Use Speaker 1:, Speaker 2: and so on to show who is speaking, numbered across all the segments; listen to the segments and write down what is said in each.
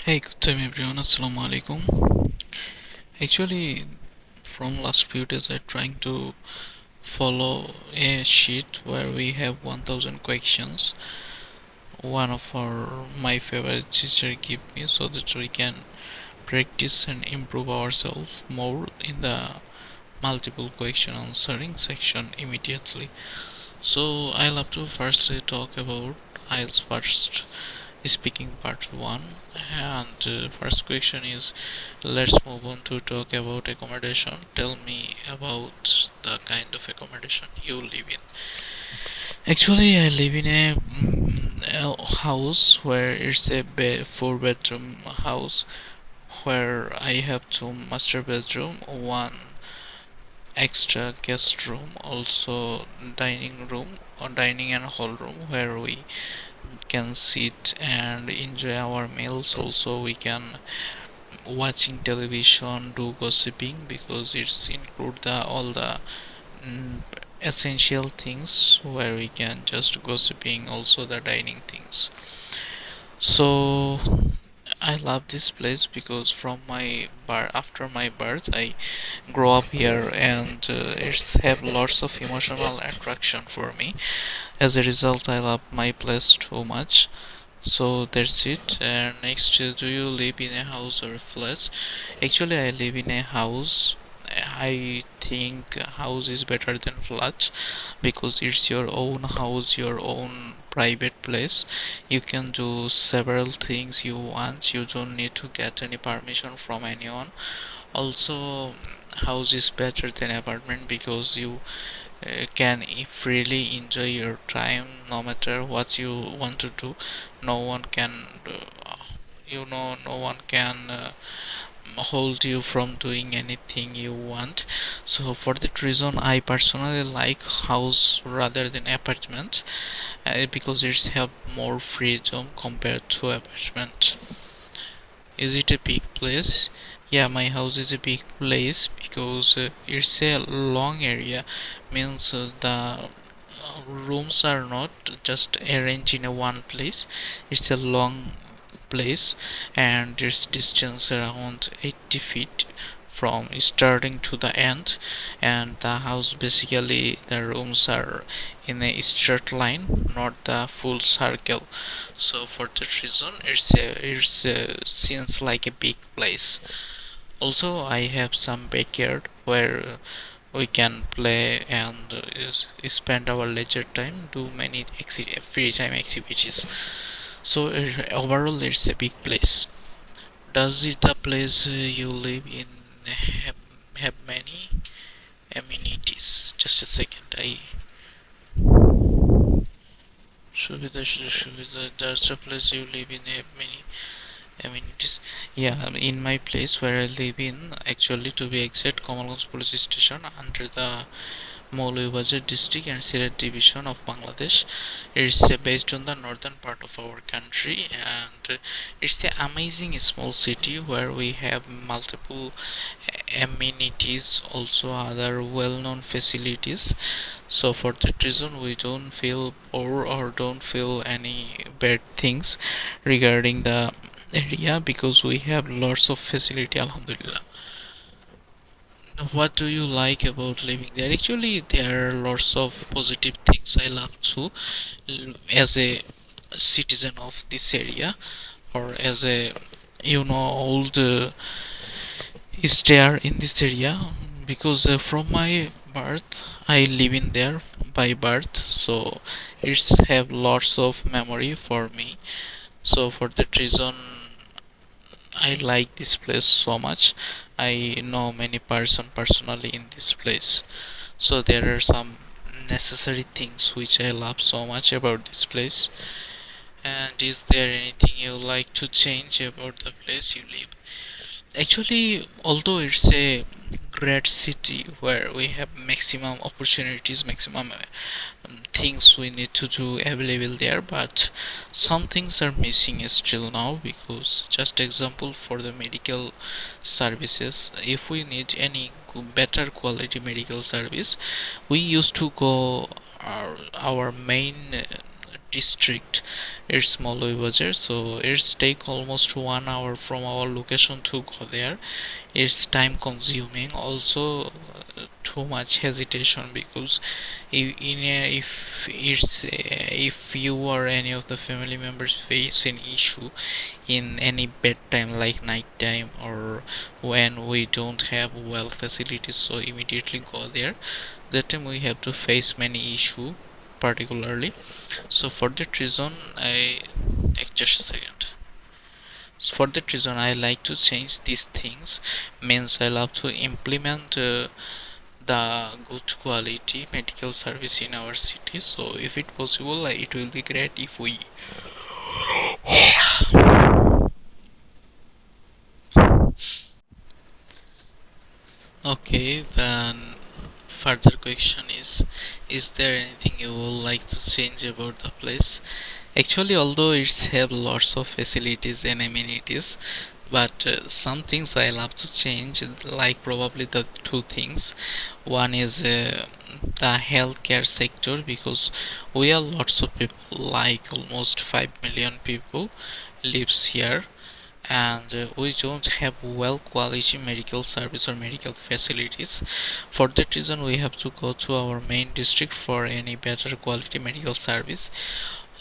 Speaker 1: Hey, good time everyone. Assalamu alaikum. Actually, from last few days, I'm trying to follow a sheet where we have 1000 questions. One of my favorite teacher give me so that we can practice and improve ourselves more in the multiple question answering section immediately. So I love to firstly talk about IELTS first speaking part 1, and first question is, let's move on to talk about accommodation. Tell me about the kind of accommodation you live in. Actually, I live in a house where it's a 4 bedroom house where I have 2 master bedroom, one extra guest room, also dining room or dining and hall room where we can sit and enjoy our meals. Also we can watching television, do gossiping, because it's include the all the mm, essential things where we can just gossiping, also the dining things. So I love this place because from my after my birth I grow up here, and it's have lots of emotional attraction for me. As a result, I love my place too much. So that's it. And next, do you live in a house or a flat? Actually, I live in a house. I think a house is better than flat because it's your own house, your own private place. You can do several things you want. You don't need to get any permission from anyone. Also, house is better than apartment because you can freely enjoy your time no matter what you want to do. No one can no one can hold you from doing anything you want. So for that reason I personally like house rather than apartment, because it's have more freedom compared to apartment. Is it a big place? Yeah, my house is a big place because it's a long area. Means the rooms are not just arranged in a one place. It's a long place, and its distance around 80 feet from starting to the end. And the house, basically the rooms are in a straight line, not the full circle. So for that reason it's seems like a big place. Also I have some backyard where we can play and spend our leisure time, do many free time activities. So overall it's a big place. Does it the place you live in have, have many amenities? Just a second, I Shubida, does the place you live in have many amenities? Yeah, in my place where I live in, actually to be exact, Kamalganj police station under the Maulibajar district and Sylhet division of Bangladesh. It's based on the northern part of our country, and it's an amazing small city where we have multiple amenities, also other well-known facilities. So for that reason we don't feel bored or don't feel any bad things regarding the area, because we have lots of facility, alhamdulillah. What do you like about living there? Actually, there are lots of positive things I love too, as a citizen of this area, or as a old stayer in this area, because from my birth I live in there by birth, so it's have lots of memory for me. So for that reason I like this place so much. I know many person personally in this place. So there are some necessary things which I love so much about this place. And is there anything you like to change about the place you live? Actually, although it's a great city where we have maximum opportunities, maximum things we need to do available there, but some things are missing still now. Because just example, for the medical services, if we need any better quality medical service, we used to go our main district. It's Moloi Bazaar, so it's take almost 1 hour from our location to go there. It's time consuming, also too much hesitation, because if you or any of the family members face an issue in any bedtime like night time, or when we don't have well facilities, so immediately go there. That time we have to face many issue particularly. So for that reason just a second. So for that reason I like to change these things. Means I love to implement the good quality medical service in our city. So if it possible, it will be great if we. Okay, then further question is there anything you would like to change about the place? Actually, although it's have lots of facilities and amenities, but some things I love to change, like probably the two things. One is the healthcare sector, because we are lots of people, like almost 5 million people lives here, and we don't have well quality medical service or medical facilities. For that reason we have to go to our main district for any better quality medical service.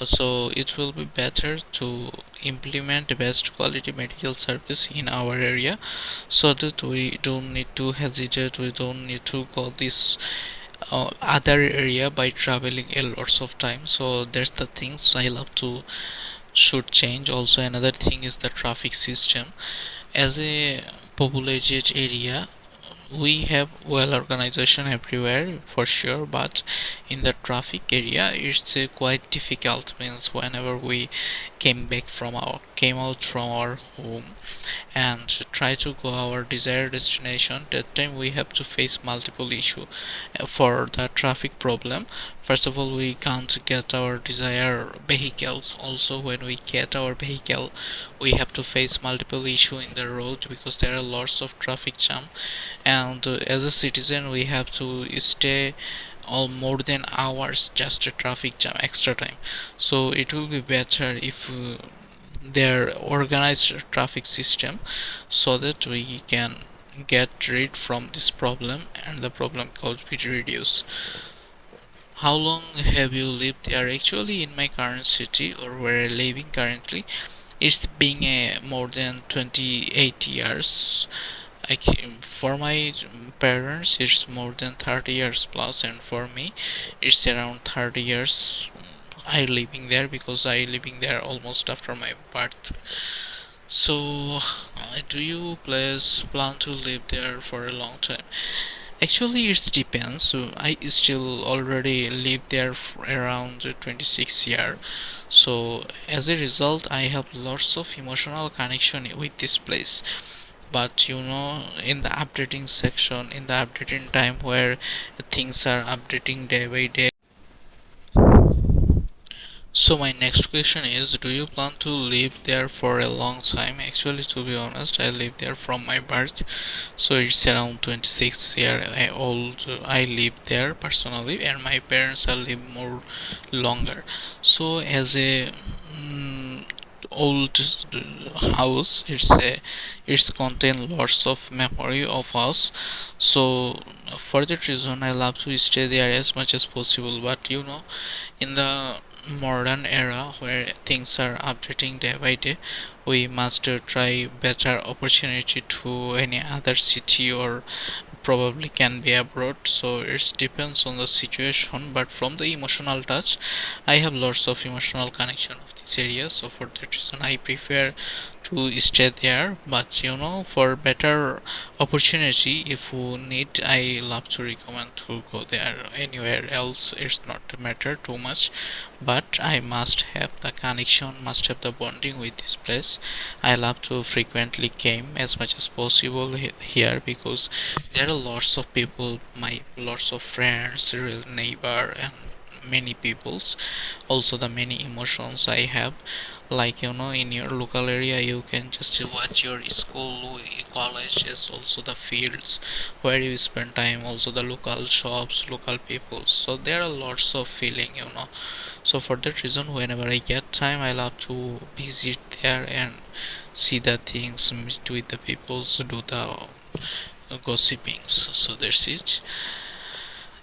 Speaker 1: So it will be better to implement the best quality medical service in our area, so that we don't need to hesitate, we don't need to go this other area by traveling a lots of time. So that's the things I love to should change. Also another thing is the traffic system. As a populated area, we have well organization everywhere for sure, but in the traffic area it's quite difficult. Means whenever we came out from our home and try to go our desired destination, that time we have to face multiple issue for the traffic problem. First of all, we can't get our desired vehicles. Also when we get our vehicle, we have to face multiple issue in the road, because there are lots of traffic jam. And as a citizen we have to stay all more than hours just a traffic jam extra time. So it will be better if their organized traffic system, so that we can get rid from this problem and the problem could be reduced. How long have you lived there? Actually in my current city, or where I living currently, it's been more than 28 years. For my parents it's more than 30 years plus, and for me it's around 30 years I living there, because I living there almost after my birth. So do you please plan to live there for a long time? Actually it depends. So I still already live there for around 26 years. So as a result I have lots of emotional connection with this place. But in the updating section, in the updating time where things are updating day by day. So my next question is, do you plan to live there for a long time? Actually, to be honest, I live there from my birth, so it's around 26 year old. I live there personally, and my parents are live more longer. So as a old house, it's contain lots of memory of us. So for that reason I love to stay there as much as possible. But in the modern era where things are updating day by day, we must try better opportunity to any other city, or probably can be abroad. So it depends on the situation, but from the emotional touch, I have lots of emotional connection of this area. So for that reason I prefer to stay there. But for better opportunity, if you need, I love to recommend to go there. Anywhere else it's not matter too much, but I must have the connection, must have the bonding with this place. I love to frequently came as much as possible here, because there are lots of people, my lots of friends, real neighbor, and many peoples. Also the many emotions I have. like in your local area you can just watch your school, colleges, also the fields where you spend time, also the local shops, local people. So there are lots of feeling. So for that reason, whenever I get time, I love to visit there and see the things, meet with the peoples, do the gossipings. So that's it.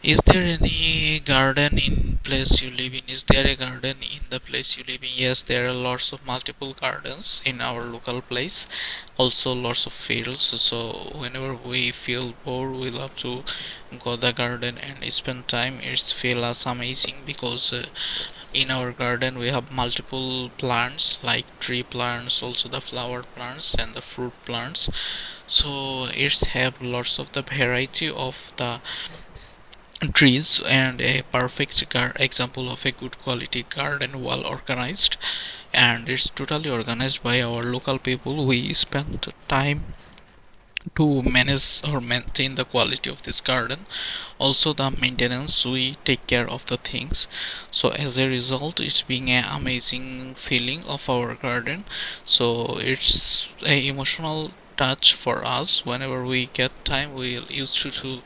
Speaker 1: Is there any garden in place you live in? Is there a garden in the place you live in? Yes, there are lots of multiple gardens in our local place. Also lots of fields. So whenever we feel bored, we love to go the garden and spend time. It's feel us amazing because in our garden we have multiple plants like tree plants, also the flower plants and the fruit plants. So it's have lots of the variety of the trees and a perfect example of a good quality garden, well organized, and it's totally organized by our local people. We spend time to manage or maintain the quality of this garden, also the maintenance, we take care of the things. So as a result, it's being an amazing feeling of our garden. So it's a emotional touch for us. Whenever we get time, we used to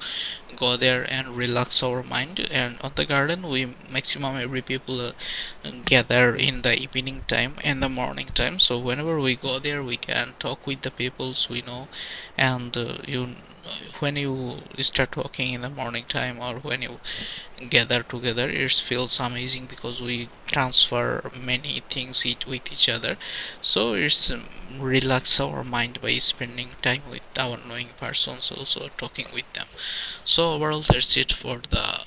Speaker 1: go there and relax our mind. And on the garden, we maximum every people gather in the evening time and the morning time. So whenever we go there, we can talk with the peoples we know. And when you start talking in the morning time, or when you gather together, it feels amazing because we transfer many things with each other. So it's relax our mind by spending time with our knowing persons, also talking with them. So overall, that's it for the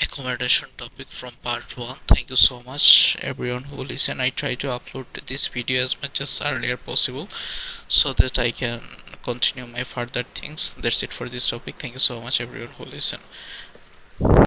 Speaker 1: accommodation topic from part 1. Thank you so much everyone who listen. I try to upload this video as much as earlier possible so that I can continue my further things. That's it for this topic. Thank you so much everyone who listen.